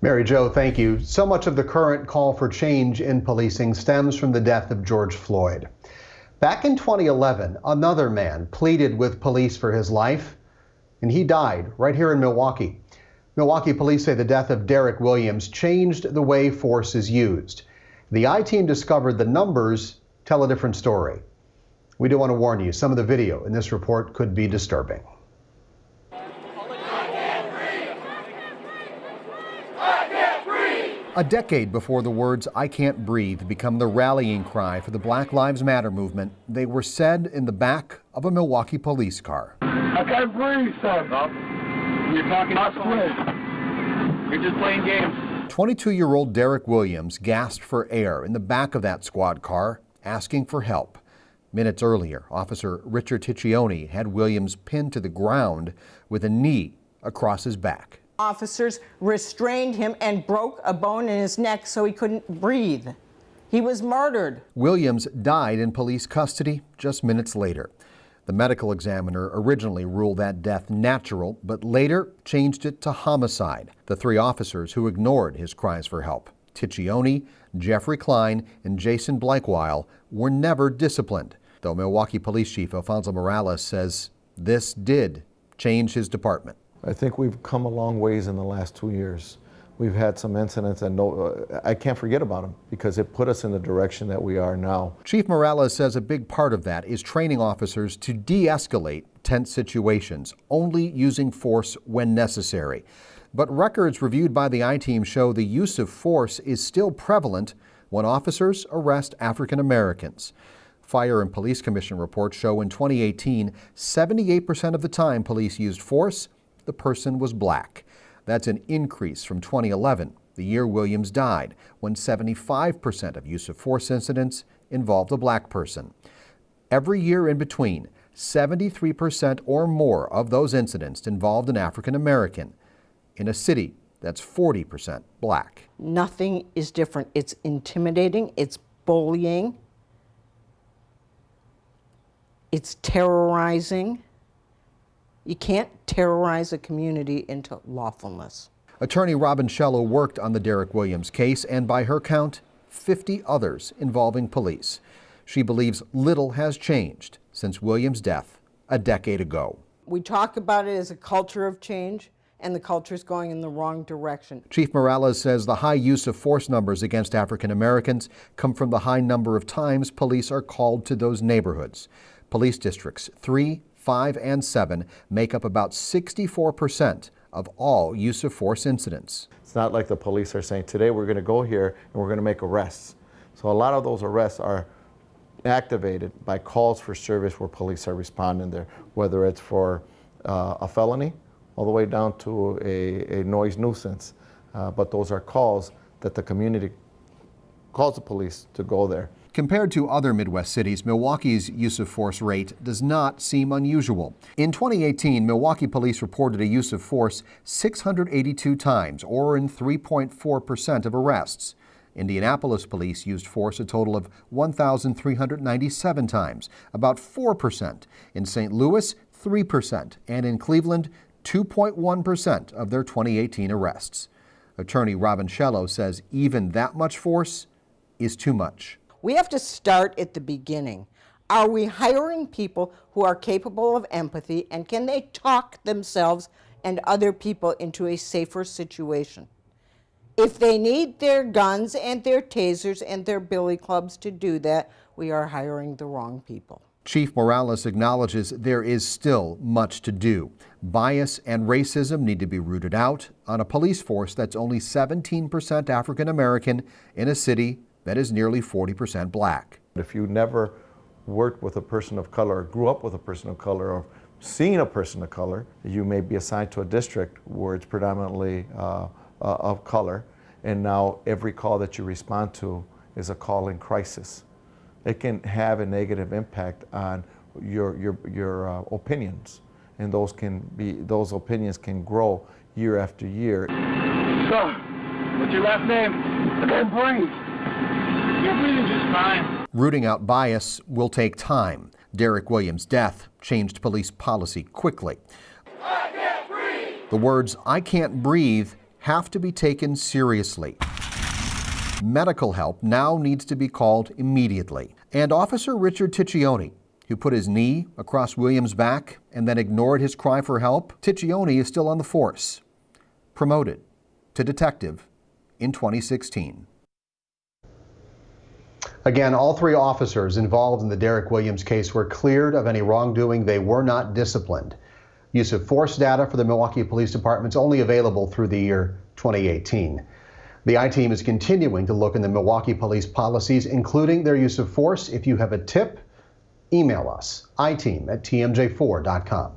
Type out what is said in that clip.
Mary Jo, thank you. So much of the current call for change in policing stems from the death of George Floyd. Back in 2011, another man pleaded with police for his life, and he died right here in Milwaukee. Milwaukee police say the death of Derek Williams changed the way force is used. The I-team discovered the numbers tell a different story. We do want to warn you, some of the video in this report could be disturbing. A decade before the words "I can't breathe" become the rallying cry for the Black Lives Matter movement, they were said in the back of a Milwaukee police car. I can't breathe, son. You're talking about You're just playing games. 22-year-old Derek Williams gasped for air in the back of that squad car, asking for help. Minutes earlier, Officer Richard Ticcioni had Williams pinned to the ground with a knee across his back. Officers restrained him and broke a bone in his neck so he couldn't breathe. He was murdered. Williams died in police custody just minutes later. The medical examiner originally ruled that death natural, but later changed it to homicide. The three officers who ignored his cries for help, Ticcioni, Jeffrey Klein, and Jason Blakewile, were never disciplined, though Milwaukee Police Chief Alfonso Morales says this did change his department. I think we've come a long ways in the last 2 years. We've had some incidents, and I can't forget about them because it put us in the direction that we are now. Chief Morales says a big part of that is training officers to de-escalate tense situations, only using force when necessary. But records reviewed by the I-team show the use of force is still prevalent when officers arrest African Americans. Fire and Police Commission reports show in 2018, 78% of the time police used force, the person was black. That's an increase from 2011, the year Williams died, when 75% of use of force incidents involved a black person. Every year in between, 73% or more of those incidents involved an African American in a city that's 40% black. Nothing is different. It's intimidating, it's bullying, it's terrorizing. You can't terrorize a community into lawfulness. Attorney Robin Shello worked on the Derek Williams case and, by her count, 50 others involving police. She believes little has changed since Williams' death a decade ago. We talk about it as a culture of change, and the culture is going in the wrong direction. Chief Morales says the high use of force numbers against African Americans come from the high number of times police are called to those neighborhoods. Police districts 3, 5, and 7 make up about 64% of all use of force incidents. It's not like the police are saying, today we're going to go here and we're going to make arrests. So a lot of those arrests are activated by calls for service where police are responding there, whether it's for a felony all the way down to a noise nuisance. But those are calls that the community calls the police to go there. Compared to other Midwest cities, Milwaukee's use of force rate does not seem unusual. In 2018, Milwaukee police reported a use of force 682 times, or in 3.4% of arrests. Indianapolis police used force a total of 1,397 times, about 4%. In St. Louis, 3%, and in Cleveland, 2.1% of their 2018 arrests. Attorney Robin Shello says even that much force is too much. We have to start at the beginning. Are we hiring people who are capable of empathy, and can they talk themselves and other people into a safer situation? If they need their guns and their tasers and their billy clubs to do that, we are hiring the wrong people. Chief Morales acknowledges there is still much to do. Bias and racism need to be rooted out on a police force that's only 17% African American in a city that is nearly 40% black. If you never worked with a person of color, or grew up with a person of color, or seen a person of color, you may be assigned to a district where it's predominantly of color, and now every call that you respond to is a call in crisis. It can have a negative impact on your opinions, and those opinions can grow year after year. So, what's your last name? I can't breathe. You're breathing just fine. Rooting out bias will take time. Derek Williams' death changed police policy quickly. I can't breathe. The words "I can't breathe" have to be taken seriously. Medical help now needs to be called immediately. And Officer Richard Ticcioni, who put his knee across Williams' back and then ignored his cry for help, Ticcioni is still on the force, promoted to detective in 2016. Again, all three officers involved in the Derek Williams case were cleared of any wrongdoing. They were not disciplined. Use of force data for the Milwaukee Police Department is only available through the year 2018. The I-Team is continuing to look in the Milwaukee Police policies, including their use of force. If you have a tip, email us, iteam@tmj4.com.